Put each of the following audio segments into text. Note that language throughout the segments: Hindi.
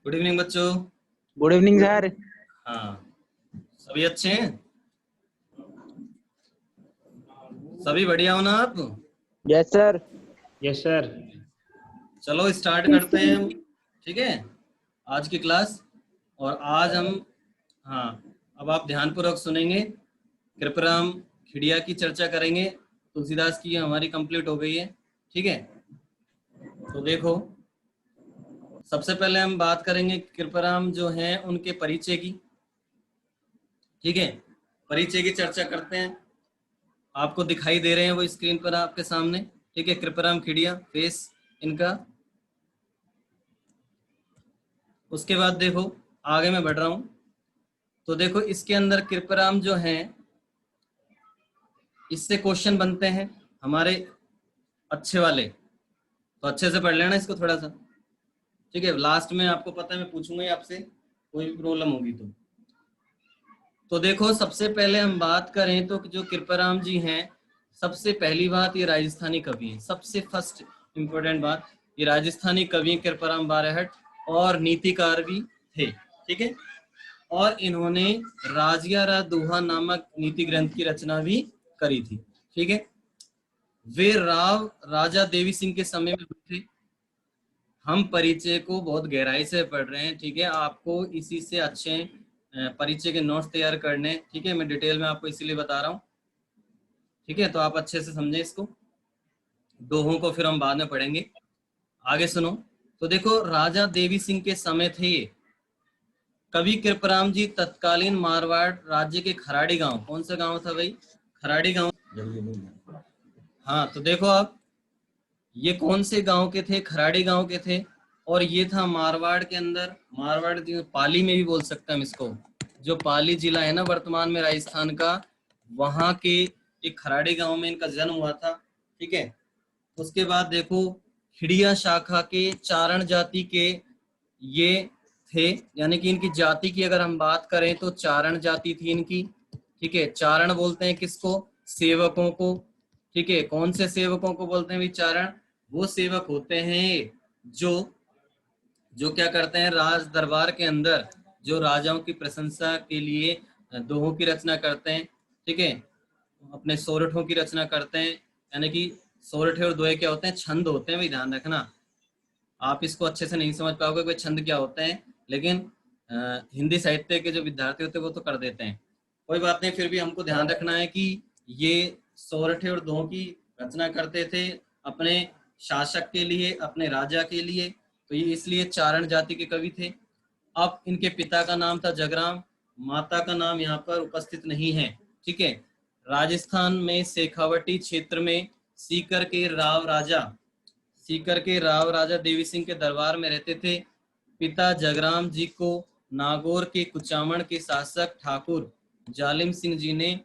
गुड इवनिंग बच्चों। Good evening sir. हाँ, सभी अच्छे हैं? सभी बढ़िया हो ना आप? Yes sir. Yes sir. चलो स्टार्ट करते हैं हम। ठीक है, आज की क्लास। और आज हम, हाँ, अब आप ध्यानपूर्वक सुनेंगे। कृपराम खिड़िया की चर्चा करेंगे। तुलसीदास की हमारी कंप्लीट हो गई है। ठीक है, तो देखो, सबसे पहले हम बात करेंगे कृपराम जो हैं उनके परिचय की। ठीक है, परिचय की चर्चा करते हैं। आपको दिखाई दे रहे हैं वो स्क्रीन पर आपके सामने। ठीक है, कृपराम खिड़िया फेस इनका। उसके बाद देखो, आगे मैं बढ़ रहा हूं। तो देखो, इसके अंदर कृपराम जो हैं, इससे क्वेश्चन बनते हैं हमारे अच्छे वाले। तो अच्छे से पढ़ लेना इसको थोड़ा सा। ठीक है, लास्ट में आपको पता है मैं पूछूंगा ही आपसे, कोई भी प्रॉब्लम होगी तो देखो, सबसे पहले हम बात करें तो जो कृपराम जी हैं, सबसे पहली बात ये राजस्थानी कवि हैं। सबसे फर्स्ट इंपॉर्टेंट बात, ये राजस्थानी कवि कृपराम बारहट और नीतिकार भी थे। ठीक है, और इन्होंने राजिया रा दोहा नामक नीति ग्रंथ की रचना भी करी थी। ठीक है, वे राव राजा देवी सिंह के समय में थे। हम परिचय को बहुत गहराई से पढ़ रहे हैं। ठीक है, आपको इसी से अच्छे परिचय के नोट्स तैयार करने। ठीक है, मैं डिटेल में आपको इसीलिए बता रहा हूँ। ठीक है, तो आप अच्छे से समझें इसको। दोहों को फिर हम बाद में पढ़ेंगे। आगे सुनो। तो देखो, राजा देवी सिंह के समय थे ये। कवि कृपराम जी तत्कालीन मारवाड़ राज्य के खराड़ी गांव, कौन सा गांव था भाई? खराड़ी गांव। हाँ, तो देखो आप, ये कौन से गांव के थे? खराड़ी गांव के थे। और ये था मारवाड़ के अंदर। मारवाड़ पाली में भी बोल सकते हैं हम इसको। जो पाली जिला है ना वर्तमान में राजस्थान का, वहां के एक खराड़ी गांव में इनका जन्म हुआ था। ठीक है, उसके बाद देखो, खिड़िया शाखा के चारण जाति के ये थे। यानी कि इनकी जाति की अगर हम बात करें तो चारण जाति थी इनकी। ठीक है, चारण बोलते हैं किसको? सेवकों को। ठीक है, कौन से सेवकों को बोलते हैं विचारण? वो सेवक होते हैं जो जो क्या करते हैं, राज दरबार के अंदर जो राजाओं की प्रशंसा के लिए दोहों की रचना करते हैं। ठीक है, अपने सोरठों की रचना करते हैं। यानी कि सोरठे और दोहे क्या होते हैं? छंद होते हैं भाई, ध्यान रखना। आप इसको अच्छे से नहीं समझ पाओगे कोई छंद क्या होते हैं, लेकिन हिंदी साहित्य के जो विद्यार्थी होते हैं वो तो कर देते हैं। कोई बात नहीं, फिर भी हमको ध्यान रखना है कि ये सोरठे और दोहों की रचना करते थे अपने शासक के लिए, अपने राजा के लिए। तो ये इसलिए चारण जाति के कवि थे। अब इनके पिता का नाम था जगराम, माता का नाम यहाँ पर उपस्थित नहीं है। ठीक है, राजस्थान में शेखावटी क्षेत्र में सीकर के राव राजा देवी सिंह के दरबार में रहते थे। पिता जगराम जी को नागौर के कुचामन के शासक ठाकुर जालिम सिंह जी ने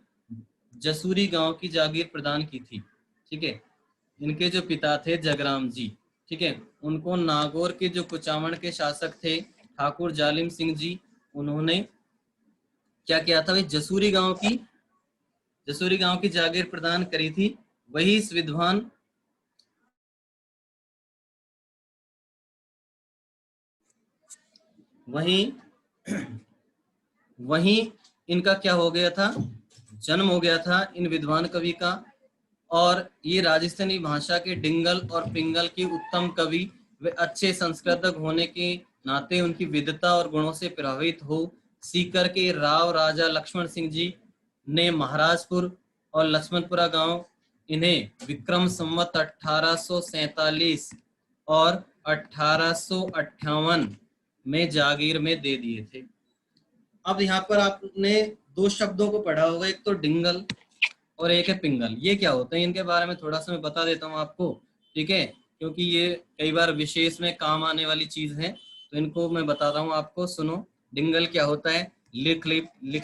जसूरी गांव की जागीर प्रदान की थी। ठीक है, इनके जो पिता थे जगराम जी, ठीक है, उनको नागौर के जो कुचामन के शासक थे ठाकुर जालिम सिंह जी, उन्होंने क्या किया था भाई? जसूरी गांव की जागीर प्रदान करी थी। वही इस विद्वान वहीं वहीं इनका क्या हो गया था? जन्म हो गया था इन विद्वान कवि का। और ये राजस्थानी भाषा के डिंगल और पिंगल के उत्तम कवि वे अच्छे संस्कृतज्ञ होने के नाते उनकी विद्वता और गुणों से प्रभावित हो सीकर के राव राजा लक्ष्मण सिंह जी ने महाराजपुर और लक्ष्मणपुरा गांव इन्हें विक्रम संवत 1847 और 1858 में जागीर में दे दिए थे। अब यहाँ पर आपने दो शब्दों को पढ़ा होगा, एक तो डिंगल और एक है पिंगल। ये क्या होते हैं, इनके बारे में थोड़ा सा मैं बता देता हूँ आपको। ठीक है, क्योंकि ये कई बार विशेष में काम आने वाली चीज है, तो इनको मैं बताता हूँ आपको। सुनो, डिंगल क्या होता है, लिख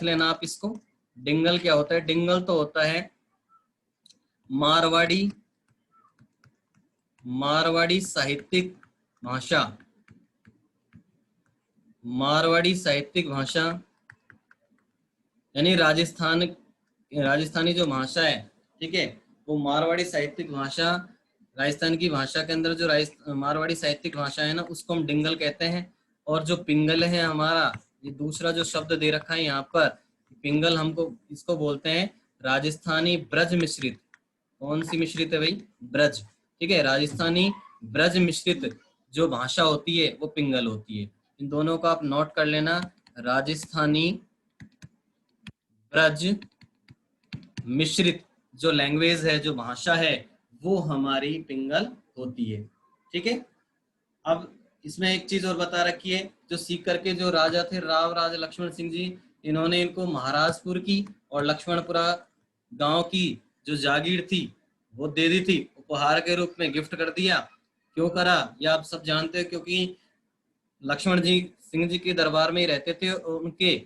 लेना आप इसको। डिंगल क्या होता है? डिंगल तो होता है मारवाड़ी साहित्यिक भाषा। मारवाड़ी साहित्यिक भाषा यानी राजस्थानी जो भाषा है, ठीक है, वो मारवाड़ी साहित्यिक भाषा। राजस्थान की भाषा के अंदर जो मारवाड़ी साहित्यिक भाषा है ना, उसको हम डिंगल कहते हैं। और जो पिंगल है हमारा, ये दूसरा जो शब्द दे रखा है यहाँ पर, पिंगल, हमको इसको बोलते हैं राजस्थानी ब्रज मिश्रित। कौन सी मिश्रित है भाई? ब्रज। ठीक है, राजस्थानी ब्रज मिश्रित जो भाषा होती है वो पिंगल होती है। इन दोनों को आप नोट कर लेना, राजस्थानी ब्रज मिश्रित जो लैंग्वेज है, जो भाषा है, वो हमारी पिंगल होती है। ठीक है, अब इसमें एक चीज और बता रखी है, जो सीकर के जो राजा थे राव राजा लक्ष्मण सिंह जी, इन्होंने इनको महाराजपुर की और लक्ष्मणपुरा गांव की जो जागीर थी वो दे दी थी, उपहार के रूप में गिफ्ट कर दिया। क्यों करा ये आप सब जानते हो, क्योंकि लक्ष्मण जी सिंह जी के दरबार में ही रहते थे और उनके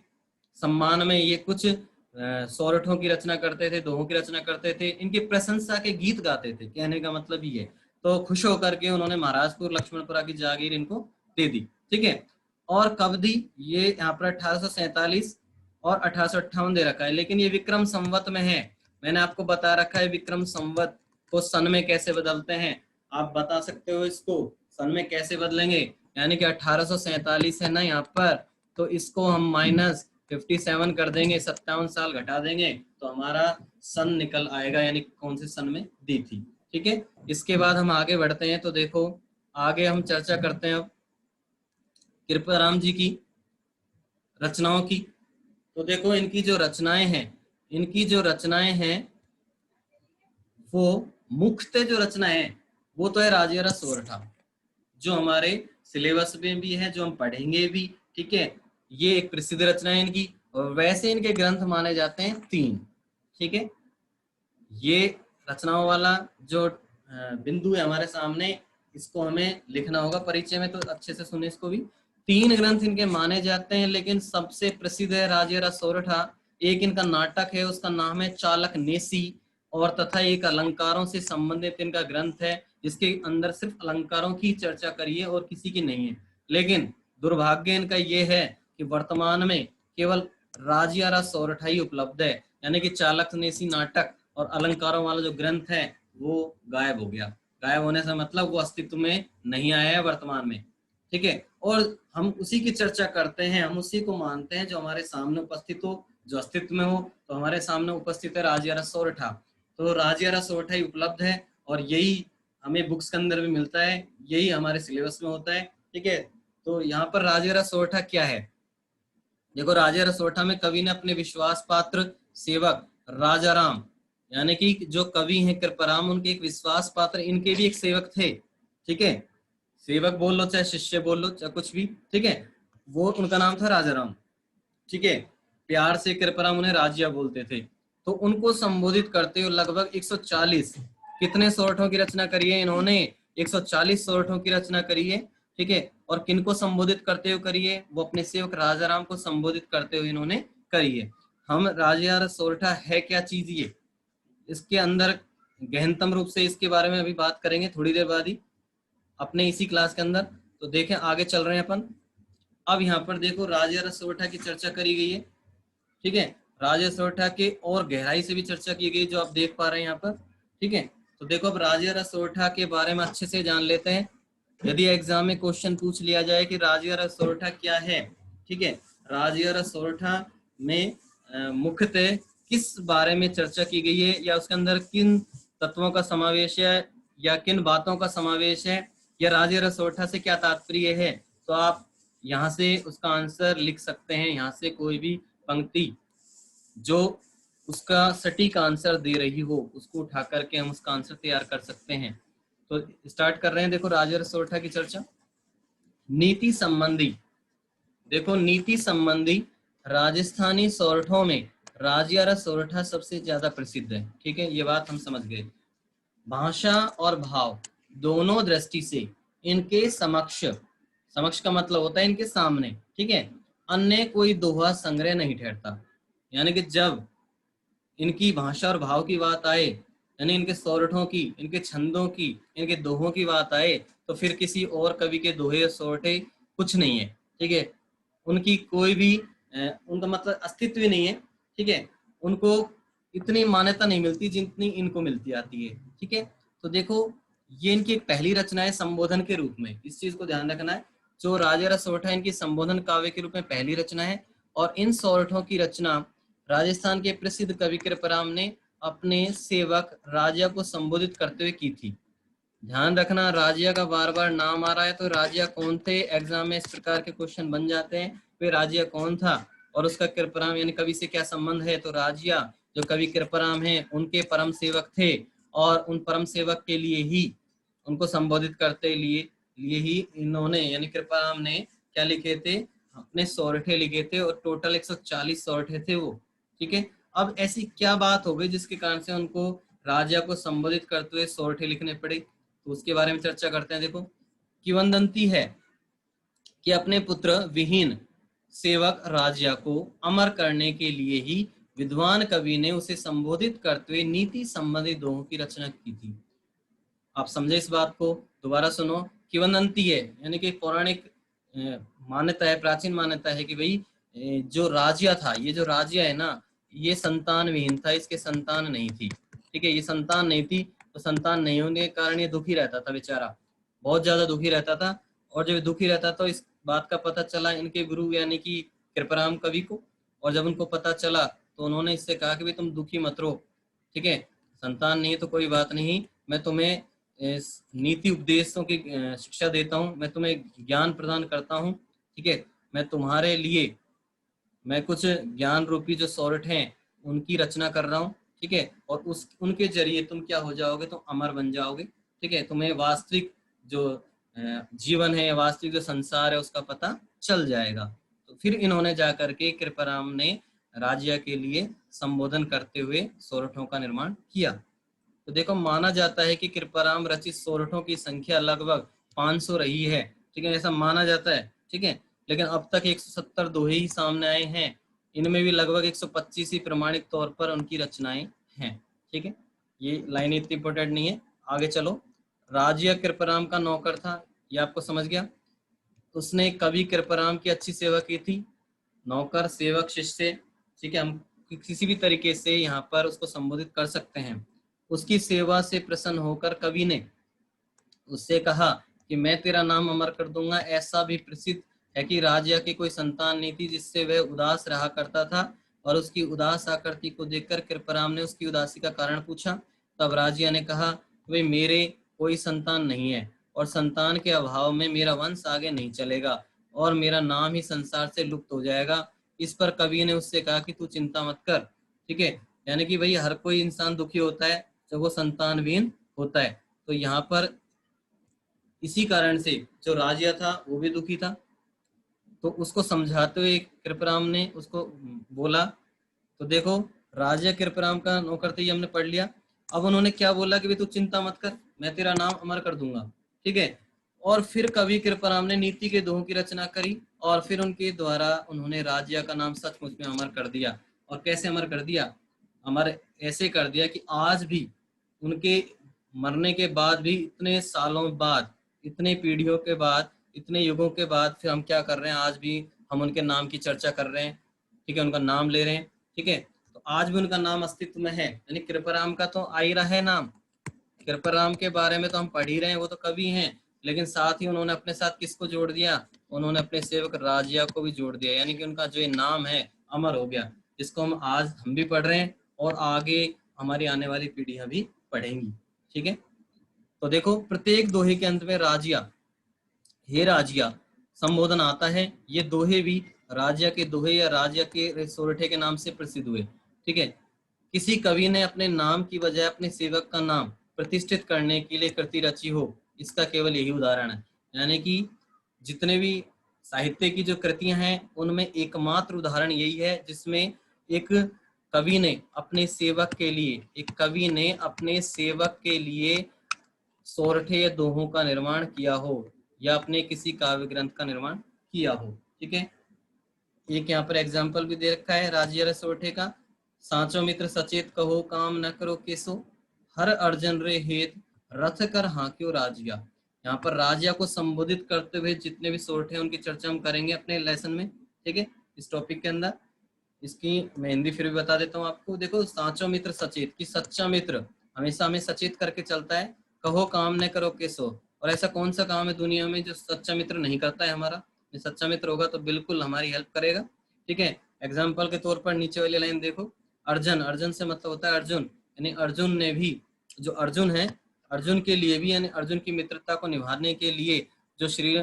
सम्मान में ये कुछ सोरठों की रचना करते थे, दोहों की रचना करते थे, इनकी प्रशंसा के गीत गाते थे। कहने का मतलब ये है। तो खुश होकर के उन्होंने महाराजपुर लक्ष्मणपुरा की जागीर इनको दे दी। ठीक है, और कब दी? ये यहाँ पर 1847 और 1858 दे रखा है, लेकिन ये विक्रम संवत में है। मैंने आपको बता रखा है विक्रम संवत को सन में कैसे बदलते हैं। आप बता सकते हो इसको सन में कैसे बदलेंगे। यानी कि 1847 है ना यहाँ पर, तो इसको हम -57 कर देंगे, 57 साल घटा देंगे, तो हमारा सन निकल आएगा, यानी कौन से सन में दी थी। ठीक है, इसके बाद हम आगे बढ़ते हैं। तो देखो आगे हम चर्चा करते हैं अब कृपाराम जी की रचनाओं की। तो देखो इनकी जो रचनाएं हैं वो मुख्यतः जो रचना है वो तो है राजयारा सोरठा, जो हमारे सिलेबस में भी है, जो हम पढ़ेंगे भी। ठीक है, ये एक प्रसिद्ध रचना है इनकी, और वैसे इनके ग्रंथ माने जाते हैं 3। ठीक है, ये रचनाओं वाला जो बिंदु है हमारे सामने, इसको हमें लिखना होगा परीक्षा में, तो अच्छे से सुने इसको भी। 3 ग्रंथ इनके माने जाते हैं, लेकिन सबसे प्रसिद्ध है राजयारा सोरठा। एक इनका नाटक है, उसका नाम है चालक नेसी, और तथा एक अलंकारों से संबंधित इनका ग्रंथ है, जिसके अंदर सिर्फ अलंकारों की चर्चा करी है और किसी की नहीं है। लेकिन दुर्भाग्य इनका ये है कि वर्तमान में केवल राजयारा सोरठा ही उपलब्ध है, यानी कि चालक नेसी नाटक और अलंकारों वाला जो ग्रंथ है वो गायब हो गया। गायब होने से मतलब वो अस्तित्व में नहीं आया है वर्तमान में। ठीक है, और हम उसी की चर्चा करते हैं, हम उसी को मानते हैं जो हमारे सामने उपस्थित हो, जो अस्तित्व में हो। तो हमारे सामने उपस्थित है राजयारा सोरठा। तो राजयारा सोरठा ही उपलब्ध है, और यही हमें बुक्स के अंदर भी मिलता है, यही हमारे सिलेबस में होता है। ठीक है, तो यहाँ पर राजयारा सोरठा क्या है? देखो राजयारा सोरठा में कवि ने अपने विश्वास पात्र सेवक राजाराम, यानी कि जो कवि हैं कृपाराम, उनके एक विश्वास पात्र, इनके भी एक सेवक थे। ठीक है, सेवक बोल लो चाहे शिष्य बोल लो चाहे कुछ भी। ठीक है, वो उनका नाम था राजाराम। ठीक है, प्यार से कृपाराम उन्हें राजिया बोलते थे। तो उनको संबोधित करते हुए लगभग 140 कितने सोरठों की रचना करी है इन्होंने? 140 सोरठों की रचना करी है। ठीक है, और किनको संबोधित करते हुए करी है? वो अपने सेवक राजाराम को संबोधित करते हुए इन्होंने करी है। हम राजयारा सोरठा है क्या चीज, ये इसके अंदर गहनतम रूप से इसके बारे में अभी बात करेंगे थोड़ी देर बाद ही अपने इसी क्लास के अंदर। तो देखें आगे चल रहे हैं अपन। अब यहाँ पर देखो राजयारा सोरठा की चर्चा करी गई है। ठीक है, राजयारा सोरठा के और गहराई से भी चर्चा की गई, जो आप देख पा रहे हैं यहाँ पर। ठीक है, तो देखो अब राजयारा सोरठा के बारे में अच्छे से जान लेते हैं। यदि एग्जाम में क्वेश्चन पूछ लिया जाए कि राजयारा सोरठा क्या है, ठीक है, राजयारा सोरठा में मुख्यतः किस बारे में चर्चा की गई है, या उसके अंदर किन तत्वों का समावेश है, या किन बातों का समावेश है, या राजयारा सोरठा से क्या तात्पर्य है, तो आप यहाँ से उसका आंसर लिख सकते हैं। यहाँ से कोई भी पंक्ति जो उसका सटीक आंसर दे रही हो, उसको उठा करके हम उसका आंसर तैयार कर सकते हैं। तो स्टार्ट कर रहे हैं। देखो राजयारा सोरठा की चर्चा। नीति संबंधी, देखो नीति संबंधी राजस्थानी सोरठों में राजयारा सोरठा सबसे ज्यादा प्रसिद्ध है। ठीक है, ये बात हम समझ गए। भाषा और भाव दोनों दृष्टि से इनके समक्ष, समक्ष का मतलब होता है इनके सामने, ठीक है, अन्य कोई दोहा संग्रह नहीं ठहरता। यानी कि जब इनकी भाषा और भाव की बात आए, यानी इनके सोरठों की, इनके छंदों की, इनके दोहों की बात आए, तो फिर किसी और कवि के दोहे या सोरठे कुछ नहीं है। ठीक है, उनकी कोई भी उनका मतलब अस्तित्व ही नहीं है। ठीक है, उनको इतनी मान्यता नहीं मिलती जितनी इनको मिलती आती है। ठीक है, तो देखो ये इनकी एक पहली रचना है संबोधन के रूप में, इस चीज को ध्यान रखना है। जो राजा रसोठा इनकी संबोधन काव्य के रूप में पहली रचना है, और इन सोरठों की रचना राजस्थान के प्रसिद्ध कवि कृपराम ने अपने सेवक राजा को संबोधित करते हुए की थी। ध्यान रखना, राजिया का बार बार नाम आ रहा है, तो राजिया कौन थे, एग्जाम में इस प्रकार के क्वेश्चन बन जाते हैं। वे राजिया कौन था और उसका कृपराम यानी कवि से क्या संबंध है। तो राजिया जो कवि कृपराम है उनके परम सेवक थे, और उन परम सेवक के लिए ही उनको संबोधित करते लिए ही इन्होंने यानी कृपराम ने क्या लिखे थे, अपने सोरठे लिखे थे, और टोटल 140 सोरठे थे वो। ठीक है, अब ऐसी क्या बात हो गई जिसके कारण से उनको राजा को संबोधित करते हुए सोरठे लिखने पड़े, तो उसके बारे में चर्चा करते हैं। देखो, किंवदंती है कि अपने पुत्र विहीन सेवक राजा को अमर करने के लिए ही विद्वान कवि ने उसे संबोधित करते हुए नीति संबंधी दोहों की रचना की थी। आप समझे इस बात को, दोबारा सुनो। किंवदंती है यानी कि पौराणिक मान्यता है, प्राचीन मान्यता है कि भाई जो राजिया था, ये जो राजिया है ना, ये संतान विहीन था, इसके संतान नहीं थी। ठीक है, ये संतान नहीं थी, तो संतान नहीं होने के कारण ये दुखी रहता था बेचारा, बहुत ज्यादा दुखी रहता था। और जब दुखी रहता तो इस बात का पता चला इनके गुरु यानी कि कृपराम कवि को, और जब उनको पता चला तो उन्होंने इससे कहा कि भाई तुम दुखी मत रहो, ठीक है, संतान नहीं है तो कोई बात नहीं, मैं तुम्हें नीति उपदेशों की शिक्षा देता हूँ, मैं तुम्हें ज्ञान प्रदान करता हूँ। ठीक है, मैं तुम्हारे लिए मैं कुछ ज्ञान रूपी जो सोरठ हैं उनकी रचना कर रहा हूँ। ठीक है, और उस उनके जरिए तुम क्या हो जाओगे, तुम अमर बन जाओगे। ठीक है, तुम्हें वास्तविक जो जीवन है, वास्तविक जो संसार है उसका पता चल जाएगा। तो फिर इन्होंने जाकर के कृपराम ने राज्य के लिए संबोधन करते हुए सोरठों का निर्माण किया। तो देखो, माना जाता है कि कृपराम रचित सोरठों की संख्या लगभग 500 रही है। ठीक है, ऐसा माना जाता है। ठीक है, लेकिन अब तक 170 दोहे ही सामने आए हैं, इनमें भी लगभग 125 ही प्रमाणिक तौर पर उनकी रचनाएं हैं। ठीक है, ये लाइन इतनी इंपॉर्टेंट नहीं है, आगे चलो। राजिया कृपराम का नौकर था, ये आपको समझ गया। उसने कवि कृपराम की अच्छी सेवा की थी। नौकर, सेवक, शिष्य, ठीक है, हम किसी भी तरीके से यहाँ पर उसको संबोधित कर सकते हैं। उसकी सेवा से प्रसन्न होकर कवि ने उससे कहा कि मैं तेरा नाम अमर कर दूंगा। ऐसा भी प्रसिद्ध है कि राजा की कोई संतान नहीं थी जिससे वह उदास रहा करता था, और उसकी उदास आकृति को देखकर कृपराम ने उसकी उदासी का कारण पूछा। तब राजिया ने कहा, भाई मेरे कोई संतान नहीं है, और संतान के अभाव में मेरा वंश आगे नहीं चलेगा, और मेरा नाम ही संसार से लुप्त हो जाएगा। इस पर कवि ने उससे कहा कि तू चिंता मत कर। ठीक है, यानी कि भाई हर कोई इंसान दुखी होता है जब वो संतानहीन होता है। तो यहाँ पर इसी कारण से जो राजिया था वो भी दुखी था, तो उसको समझाते हुए कृपराम ने उसको बोला। तो देखो, राजा कृपराम का नौकर थे, ये हमने पढ़ लिया। अब उन्होंने क्या बोला कि भाई तू चिंता मत कर, मैं तेरा नाम अमर कर दूंगा। ठीक है, और फिर कवि कृपराम ने नीति के दोहों की रचना करी, और फिर उनके द्वारा उन्होंने राजिया का नाम सचमुच में अमर कर दिया। और कैसे अमर कर दिया? अमर ऐसे कर दिया कि आज भी उनके मरने के बाद भी, इतने सालों बाद, इतने पीढ़ियों के बाद, इतने युगों के बाद, फिर हम क्या कर रहे हैं, आज भी हम उनके नाम की चर्चा कर रहे हैं। ठीक है, उनका नाम ले रहे हैं। ठीक है, तो आज भी उनका नाम अस्तित्व में है, यानी कृपराम का तो आ ही रहा है नाम। कृपराम के बारे में तो हम पढ़ ही रहे हैं, वो तो कवि हैं, लेकिन साथ ही उन्होंने अपने साथ किसको जोड़ दिया? उन्होंने अपने सेवक राजिया को भी जोड़ दिया, यानी कि उनका जो ये नाम है अमर हो गया, जिसको हम भी पढ़ रहे हैं, और आगे हमारी आने वाली पीढ़ियां भी पढ़ेंगी। ठीक है, तो देखो, प्रत्येक दोहे के अंत में राजिया, हे राजिया संबोधन आता है। ये दोहे भी राजिया के दोहे या राजिया के सोरठे के नाम से प्रसिद्ध हुए। ठीक है, किसी कवि ने अपने नाम की बजाय अपने सेवक का नाम प्रतिष्ठित करने के लिए कृति रची हो, इसका केवल यही उदाहरण है। यानी कि जितने भी साहित्य की जो कृतियां हैं उनमें एकमात्र उदाहरण यही है जिसमें एक कवि ने अपने सेवक के लिए, एक कवि ने अपने सेवक के लिए सोरठे या दोहों का निर्माण किया हो, या अपने किसी काव्य ग्रंथ का निर्माण किया हो। ठीक है, एक यहाँ पर एग्जाम्पल भी दे रखा है राजिया सोरठे का। सांचो मित्र सचेत कहो काम न करो केसो, हर अर्जन रे हेत रथ कर हांक्यो राजिया। यहाँ पर राजिया को संबोधित करते हुए जितने भी सोरठे हैं उनकी चर्चा हम करेंगे अपने लेसन में। ठीक है, इस टॉपिक के अंदर इसकी मैं हिंदी फिर भी बता देता हूँ आपको। देखो, सांचो मित्र सचेत, कि सच्चा मित्र हमेशा हमें सचेत करके चलता है। कहो काम न करो केसो, और ऐसा कौन सा काम है दुनिया में जो सच्चा मित्र नहीं करता है हमारा? ये सच्चा मित्र होगा तो बिल्कुल हमारी हेल्प करेगा। ठीक है, एग्जाम्पल के तौर पर नीचे वाली लाइन देखो, अर्जुन, अर्जुन से मतलब होता है अर्जुन, यानी अर्जुन ने भी, जो अर्जुन है, अर्जुन के लिए भी, यानी अर्जुन की मित्रता को निभाने के लिए जो श्री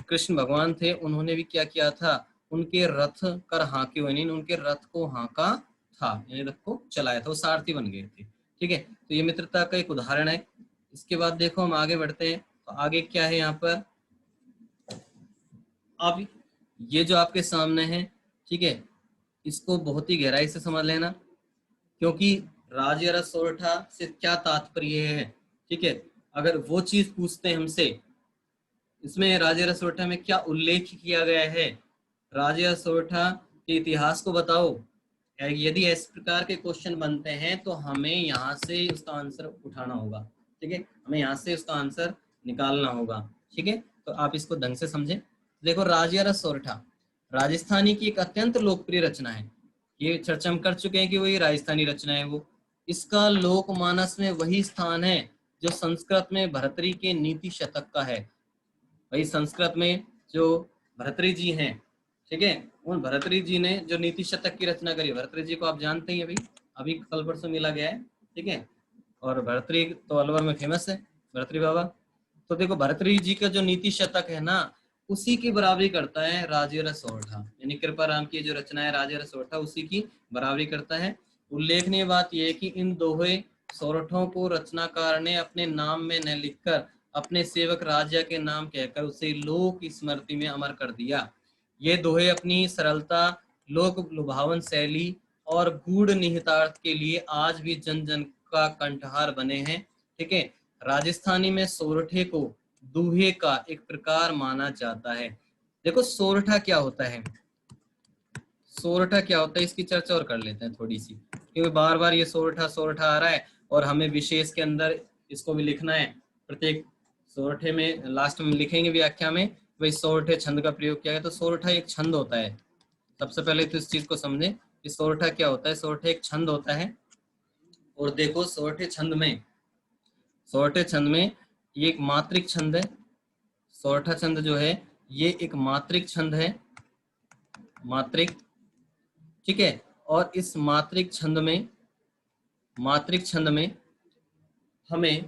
कृष्ण भगवान थे उन्होंने भी क्या किया था, उनके रथ कर हाँके, यानी उनके रथ को हाँका था, यानी रथ को चलाया था, वो सारथी बन गए थे। ठीक है, तो ये मित्रता का एक उदाहरण है। इसके बाद देखो हम आगे बढ़ते हैं, तो आगे क्या है यहाँ पर, अब ये जो आपके सामने है, ठीक है, इसको बहुत ही गहराई से समझ लेना, क्योंकि राज्य रस सोरठा से क्या तात्पर्य है। ठीक है, अगर वो चीज पूछते हैं हमसे, इसमें राज्य रस सोरठा में क्या उल्लेख किया गया है, राज्य रस सोरठा के इतिहास को बताओ, यदि इस प्रकार के क्वेश्चन बनते हैं तो हमें यहाँ से उसका आंसर उठाना होगा। ठीक है, हमें यहाँ से उसका आंसर निकालना होगा। ठीक है, तो आप इसको ढंग से समझें। देखो, राज्य रस सोरठा राजस्थानी की एक अत्यंत लोकप्रिय रचना है, ये चर्चा हम कर चुके हैं कि वही राजस्थानी रचना है वो। इसका लोकमानस में वही स्थान है जो संस्कृत में भर्तृहरि के नीति शतक का है। वही संस्कृत में जो भर्तृहरि जी हैं, ठीक है, उन भर्तृहरि जी ने जो नीति शतक की रचना करी, भर्तृहरि जी को आप जानते ही, अभी अभी कल परसों मिला गया है। ठीक है, और भर्तृहरि तो अलवर में फेमस है, भर्तृहरि बाबा। तो देखो, भर्तृहरि जी का जो नीति शतक है ना, उसी की बराबरी करता है राज्य रस सोरठा, यानी कृपाराम की जो रचना है राज्य रस सोरठा, उसी की बराबरी करता है। उल्लेखनीय बात यह है कि इन दोहे सोरठों को रचनाकार ने अपने नाम में न लिखकर अपने सेवक राजा के नाम कहकर उसे लोक स्मृति में अमर कर दिया। ये दोहे अपनी सरलता, लोक लुभावन शैली और गूढ़ निहितार्थ के लिए आज भी जन जन का कंठहार बने हैं। ठीक है, राजस्थानी में सोरठे को दूहे का एक प्रकार माना जाता है। देखो, सोरठा क्या होता है, सोरठा क्या होता है, इसकी चर्चा और कर लेते हैं थोड़ी सी, क्योंकि बार बार ये सोरठा सोरठा आ रहा है और हमें विशेष के अंदर इसको भी लिखना है। प्रत्येक सोरठे में लास्ट में लिखेंगे व्याख्या में, वही सोरठे छंद का प्रयोग किया गया। तो सोरठा एक छंद होता है, सबसे पहले तो इस चीज को समझें कि सोरठा क्या होता है। सोरठा एक छंद होता है, और देखो सोरठे छंद में, सोरठे छंद में ये एक मात्रिक छंद है। सोरठा छंद जो है ये एक मात्रिक छंद है, मात्रिक। ठीक है, और इस मात्रिक छंद में, मात्रिक छंद में हमें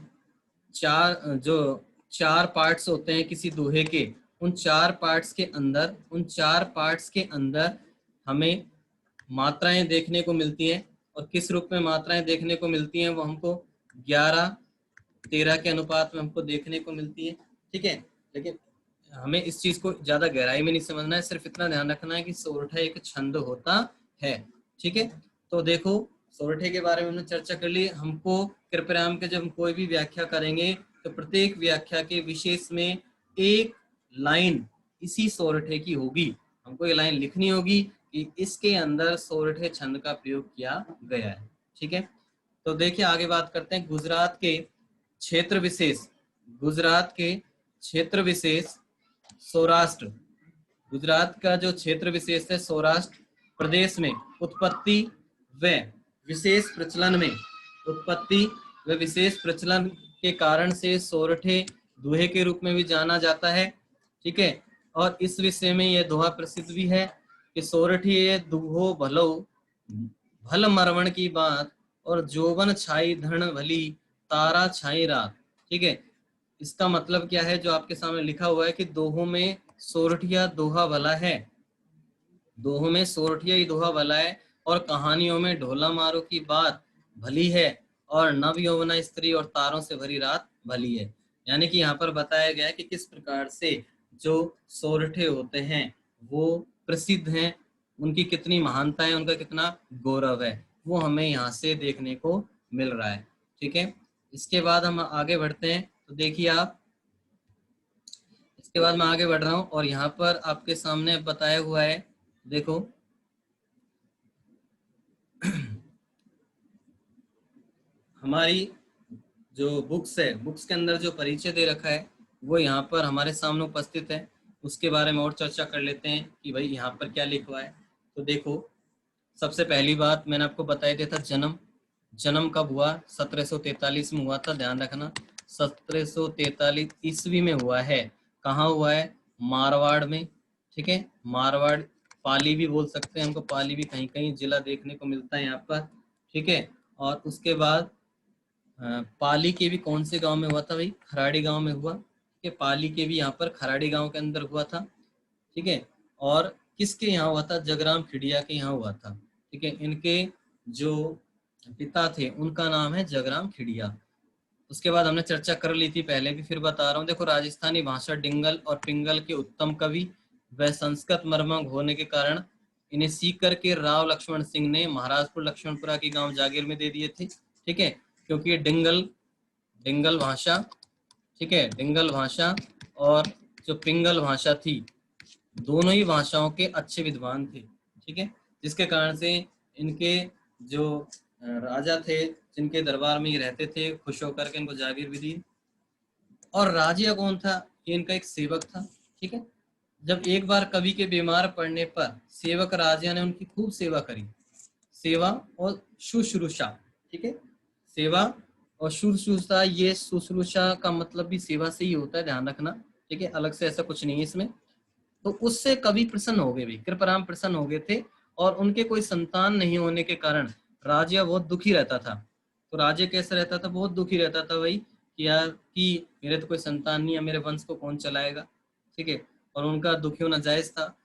चार पार्ट्स होते हैं किसी दोहे के, उन चार पार्ट्स के अंदर हमें मात्राएं देखने को मिलती हैं। और किस रूप में मात्राएं देखने को मिलती हैं, वो हमको 11-13 के अनुपात में हमको देखने को मिलती है। ठीक है, लेकिन हमें इस चीज को ज्यादा गहराई में नहीं समझना है, सिर्फ इतना ध्यान रखना है कि सोरठा एक छंद होता है। ठीक है, तो देखो सोरठे के बारे में हमने चर्चा कर ली। हमको कृपराम के जब हम कोई भी व्याख्या करेंगे तो प्रत्येक व्याख्या के विशेष में एक लाइन इसी सोरठे की होगी, हमको ये लाइन लिखनी होगी कि इसके अंदर सोरठे छंद का प्रयोग किया गया है। ठीक है, तो देखिए आगे बात करते हैं गुजरात के क्षेत्र विशेष, गुजरात के क्षेत्र विशेष सौराष्ट्र, गुजरात का जो क्षेत्र विशेष है सौराष्ट्र प्रदेश में उत्पत्ति व विशेष प्रचलन में, उत्पत्ति व विशेष प्रचलन के कारण से सोरठे दोहे के रूप में भी जाना जाता है। ठीक है, और इस विषय में यह दोहा प्रसिद्ध भी है कि सोरठिए दूहो भलो भल मरवण की बात, और जोवन छाई धन भली तारा छाई रात। ठीक है, इसका मतलब क्या है, जो आपके सामने लिखा हुआ है कि दोहों में सोरठिया दोहा भला है, दोहों में सोरठिया ही दोहा भला है, और कहानियों में ढोला मारो की बात भली है, और नव यौवना स्त्री और तारों से भरी रात भली है। यानी कि यहाँ पर बताया गया है कि किस प्रकार से जो सोरठे होते हैं वो प्रसिद्ध हैं, उनकी कितनी महानता है, उनका कितना गौरव है, वो हमें यहाँ से देखने को मिल रहा है। ठीक है, इसके बाद हम आगे बढ़ते हैं, तो देखिए आप, इसके बाद मैं आगे बढ़ रहा हूँ और यहाँ पर आपके सामने बताया हुआ है, देखो हमारी जो बुक्स है, बुक्स के अंदर जो परिचय दे रखा है वो यहाँ पर हमारे सामने उपस्थित है, उसके बारे में और चर्चा कर लेते हैं कि भाई यहाँ पर क्या लिखा हुआ है। तो देखो, सबसे पहली बात मैंने आपको बताया दिया था, जन्म, जन्म कब हुआ, 1743 में हुआ था, ध्यान रखना 1743 ईस्वी में हुआ है। कहाँ हुआ है? मारवाड़ में। ठीक है, मारवाड़, पाली भी बोल सकते हैं हमको, पाली भी कहीं कहीं जिला देखने को मिलता है यहाँ पर। ठीक है, और उसके बाद पाली के भी कौन से गांव में हुआ था भाई? खराड़ी गांव में हुआ। ठीक है, पाली के भी यहाँ पर खराड़ी गांव के अंदर हुआ था। ठीक है, और किसके यहाँ हुआ था? जगराम खिड़िया के यहाँ हुआ था। ठीक है, इनके जो पिता थे उनका नाम है जगराम खिड़िया। उसके बाद हमने चर्चा कर ली थी पहले भी, फिर बता रहा हूँ। देखो, राजस्थानी भाषा डिंगल और पिंगल के उत्तम कवि व संस्कृत मर्मज्ञ होने के कारण इन्हें सीख करके राव लक्ष्मण सिंह ने महाराजपुर लक्ष्मणपुरा के गांव जागीर में दे दिए थे। ठीक है, क्योंकि ये डिंगल भाषा, ठीक है, डिंगल भाषा और जो पिंगल भाषा थी, दोनों ही भाषाओं के अच्छे विद्वान थे। ठीक है, जिसके कारण से इनके जो राजा थे, जिनके दरबार में ये रहते थे, खुश होकर के इनको जागीर भी दी। और राजिया कौन था? ये इनका एक सेवक था। ठीक है, जब एक बार कवि के बीमार पड़ने पर सेवक राजिया ने उनकी खूब सेवा करी। सेवा और शुश्रूषा, ठीक है, सेवा और शुश्रूषा, ये शुश्रूषा का मतलब भी सेवा से ही होता है, ध्यान रखना। ठीक है, अलग से ऐसा कुछ नहीं है इसमें। तो उससे कवि प्रसन्न हो गए, भी कृपराम प्रसन्न हो गए थे। और उनके कोई संतान नहीं होने के कारण राजा बहुत दुखी रहता था। तो राजा कैसे रहता था? बहुत दुखी रहता था भाई, कि यार कि मेरे तो कोई संतान नहीं है, मेरे वंश को कौन चलाएगा। ठीक है, और उनका दुखी होना जायज था।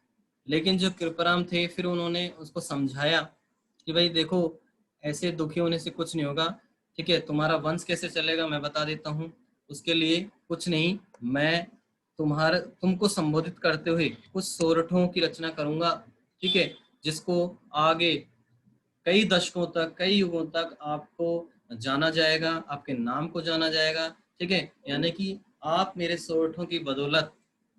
लेकिन जो कृपराम थे, फिर उन्होंने उसको समझाया कि भाई देखो, ऐसे दुखी होने से कुछ नहीं होगा। ठीक है, तुम्हारा वंश कैसे चलेगा मैं बता देता हूँ। उसके लिए कुछ नहीं, मैं तुमको संबोधित करते हुए कुछ सोरठों की रचना करूंगा। ठीक है, जिसको आगे कई दशकों तक, कई युगों तक आपको जाना जाएगा, आपके नाम को जाना जाएगा। ठीक है, यानी कि आप मेरे सोरठों की बदौलत,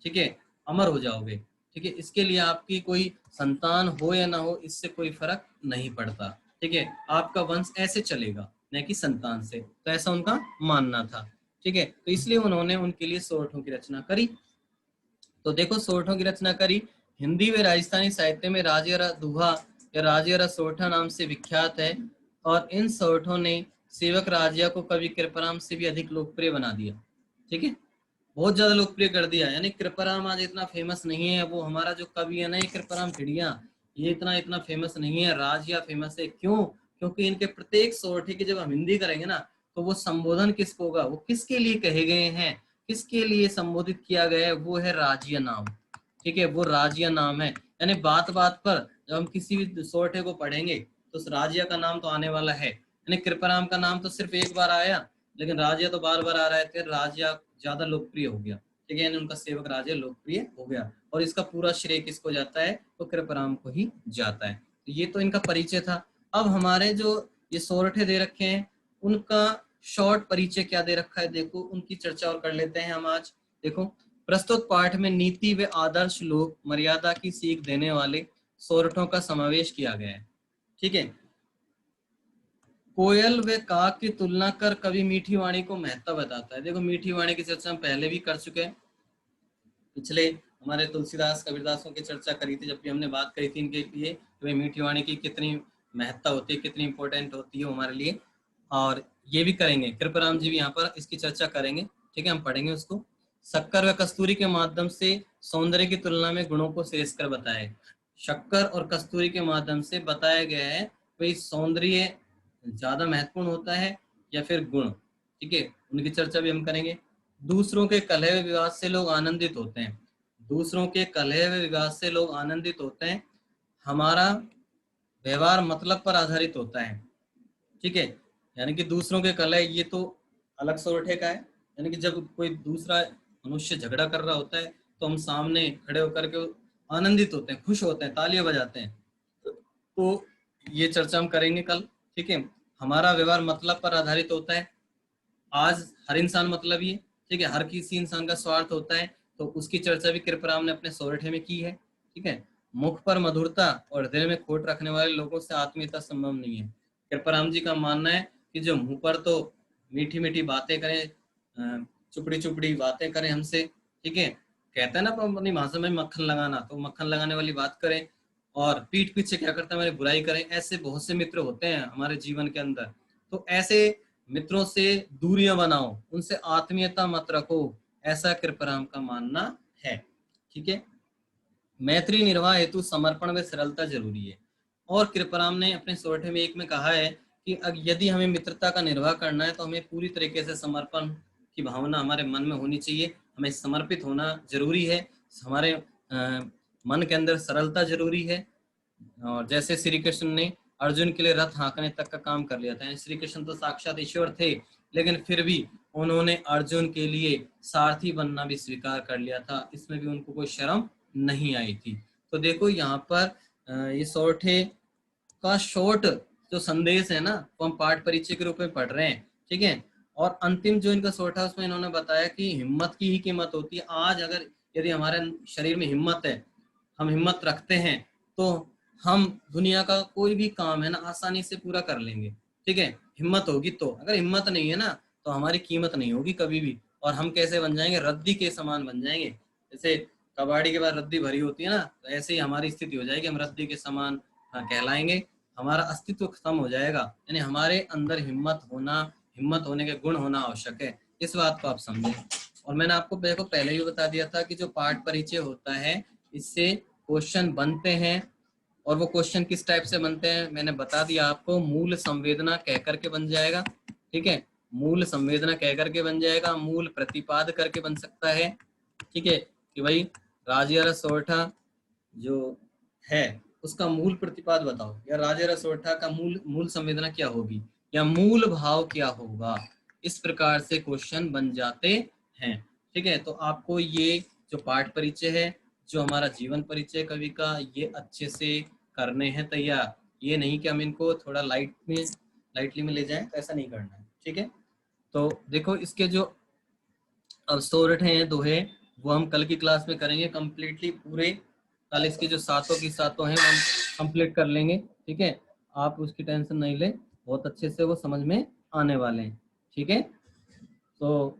ठीक है, अमर हो जाओगे। ठीक है, इसके लिए आपकी कोई संतान हो या ना हो, इससे कोई फर्क नहीं पड़ता। ठीक है, आपका वंश ऐसे चलेगा, न कि संतान से। तो ऐसा उनका मानना था। ठीक है, तो इसलिए उन्होंने उनके लिए सोरठों की रचना करी। तो देखो, सोरठों की रचना करी। हिंदी व राजस्थानी साहित्य में राजेरा दुहा या राजेरा सोरठा नाम से विख्यात है। और इन सोरठों ने सेवक राजिया को कवि कृपराम से भी अधिक लोकप्रिय बना दिया। ठीक है, बहुत ज्यादा लोकप्रिय कर दिया। यानी कृपराम आज इतना फेमस नहीं है, वो हमारा जो कवि है ना, ये कृपराम खिड़िया, ये इतना फेमस नहीं है। राजिया फेमस है। क्यों? क्योंकि इनके प्रत्येक सोरठे की जब हम हिंदी करेंगे ना, तो वो संबोधन किसको होगा, वो किसके लिए कहे गए हैं, किसके लिए संबोधित किया गया है, वो है राजिया नाम। ठीक है, वो राजिया नाम है। यानी बात बात पर जब हम किसी भी सोरठे को पढ़ेंगे तो उस राजिया का नाम तो आने वाला है। यानी कृपराम का नाम तो सिर्फ एक बार आया, लेकिन राजिया तो बार बार आ रहा है, फिर राजिया ज्यादा लोकप्रिय हो गया। ठीक है, यानी उनका सेवक राजिया लोकप्रिय हो गया। और इसका पूरा श्रेय किसको जाता है? तो कृपराम को ही जाता है। तो ये तो इनका परिचय था। अब हमारे जो ये सोरठे दे रखे हैं, उनका शॉर्ट परिचय क्या दे रखा है, देखो, उनकी चर्चा और कर लेते हैं हम आज। देखो, प्रस्तुत पाठ में नीति व आदर्श लोक मर्यादा की सीख देने वाले सोरठों का समावेश किया गया है। ठीक है, कोयल व काक की तुलना कर कवि मीठी वाणी को महत्व बताता है। देखो, मीठी वाणी की चर्चा हम पहले भी कर चुके हैं। पिछले हमारे तुलसीदास कबीरदासों की चर्चा करी थी, जब भी हमने बात करी थी इनके लिए, तो मीठी वाणी की कितनी महत्ता होती है, कितनी इंपॉर्टेंट होती है हमारे लिए। और ये भी करेंगे, कृपराम जी भी यहाँ पर इसकी चर्चा करेंगे। ठीक है, हम पढ़ेंगे उसको। शक्कर व कस्तूरी के माध्यम से सौंदर्य की तुलना में गुणों को श्रेष्ठ कर बताया। शक्कर और कस्तूरी के माध्यम से बताया गया है भाई, सौंदर्य ज्यादा महत्वपूर्ण होता है या फिर गुण। ठीक है, उनकी चर्चा भी हम करेंगे। दूसरों के कलह व विवाद से लोग आनंदित होते हैं। दूसरों के कलह व विवाद से लोग आनंदित होते हैं। हमारा व्यवहार मतलब पर आधारित होता है। ठीक है, यानी कि दूसरों के कलह, ये तो अलग सोरठे का है। यानी कि जब कोई दूसरा मनुष्य झगड़ा कर रहा होता है, तो हम सामने खड़े होकर के आनंदित होते हैं, खुश होते हैं, तालियां बजाते हैं। तो ये चर्चा हम करेंगे कल। ठीक है, हमारा व्यवहार मतलब पर आधारित होता है। आज हर इंसान मतलब ही है। ठीक है, हर किसी इंसान का स्वार्थ होता है। तो उसकी चर्चा भी कृपराम ने अपने सोरठे में की है। ठीक है, मुख पर मधुरता और हृदय में खोट रखने वाले लोगों से आत्मीयता संभव नहीं है। कृपराम जी का मानना है कि जो मुंह पर तो मीठी मीठी बातें करें, चुपड़ी चुपड़ी बातें करें हमसे, ठीक है, कहते हैं ना अपनी भाषा में मक्खन लगाना, तो मक्खन लगाने वाली बात करें, और पीठ पीछे क्या करते हैं, हमारी बुराई करें, ऐसे बहुत से मित्र होते हैं हमारे जीवन के अंदर। तो ऐसे मित्रों से दूरियां बनाओ, उनसे आत्मीयता मत रखो, ऐसा कृपराम का मानना है। ठीक है, मैत्री निर्वाह हेतु समर्पण व सरलता जरूरी है। और कृपराम ने अपने सोरठे में एक में कहा है कि यदि हमें मित्रता का निर्वाह करना है तो हमें पूरी तरीके से समर्पण की भावना हमारे मन में होनी चाहिए, हमें समर्पित होना जरूरी है, हमारे मन के अंदर सरलता जरूरी है। और जैसे श्री कृष्ण ने अर्जुन के लिए रथ हाँकने तक का काम कर लिया था, श्री कृष्ण तो साक्षात ईश्वर थे, लेकिन फिर भी उन्होंने अर्जुन के लिए सारथी बनना भी स्वीकार कर लिया था, इसमें भी उनको कोई शर्म नहीं आई थी। तो देखो यहाँ पर ये सोरठे का शॉर्ट जो संदेश है ना, वो हम पाठ परिचय के रूप में पढ़ रहे हैं। ठीक है, और अंतिम जो इनका सोरठा उसमें इन्होंने बताया कि हिम्मत की ही कीमत होती है। आज अगर यदि हमारे शरीर में हिम्मत है, हम हिम्मत रखते हैं, तो हम दुनिया का कोई भी काम है ना आसानी से पूरा कर लेंगे। ठीक है, हिम्मत होगी तो। अगर हिम्मत नहीं है ना तो हमारी कीमत नहीं होगी कभी भी, और हम कैसे बन जाएंगे, रद्दी के समान बन जाएंगे। जैसे कबाड़ी के बाद रद्दी भरी होती है ना, तो ऐसे ही हमारी स्थिति हो जाएगी, हम रद्दी के समान कहलाएंगे, हमारा अस्तित्व खत्म हो जाएगा। यानी हमारे अंदर हिम्मत होने के गुण होना आवश्यक है, इस बात को आप समझें। और मैंने आपको देखो पहले ही बता दिया था कि जो पाठ परिचय होता है इससे क्वेश्चन बनते हैं, और वो क्वेश्चन किस टाइप से बनते हैं मैंने बता दिया आपको। मूल संवेदना कह करके बन जाएगा। ठीक है, मूल संवेदना कह करके बन जाएगा, मूल प्रतिपाद करके बन सकता है। ठीक है, कि भाई राजयारा सोरठा जो है उसका मूल प्रतिपाद बताओ, या राजयारा सोरठा का मूल संवेदना क्या होगी, या मूल भाव क्या होगा। इस प्रकार से क्वेश्चन बन जाते हैं। ठीक है, तो आपको ये जो पाठ परिचय है, जो हमारा जीवन परिचय कवि का, ये अच्छे से करने हैं तैयार। ये नहीं कि हम इनको थोड़ा लाइटली में ले जाएं, तो ऐसा नहीं करना है। ठीक है, तो देखो इसके जो अब सोरठ हैं दोहे, वो हम कल की क्लास में करेंगे कंप्लीटली पूरे। कल इसके जो सातों की सातों हैं वो हम कंप्लीट कर लेंगे। ठीक है, आप उसकी टेंशन नहीं ले, बहुत अच्छे से वो समझ में आने वाले हैं। ठीक है, तो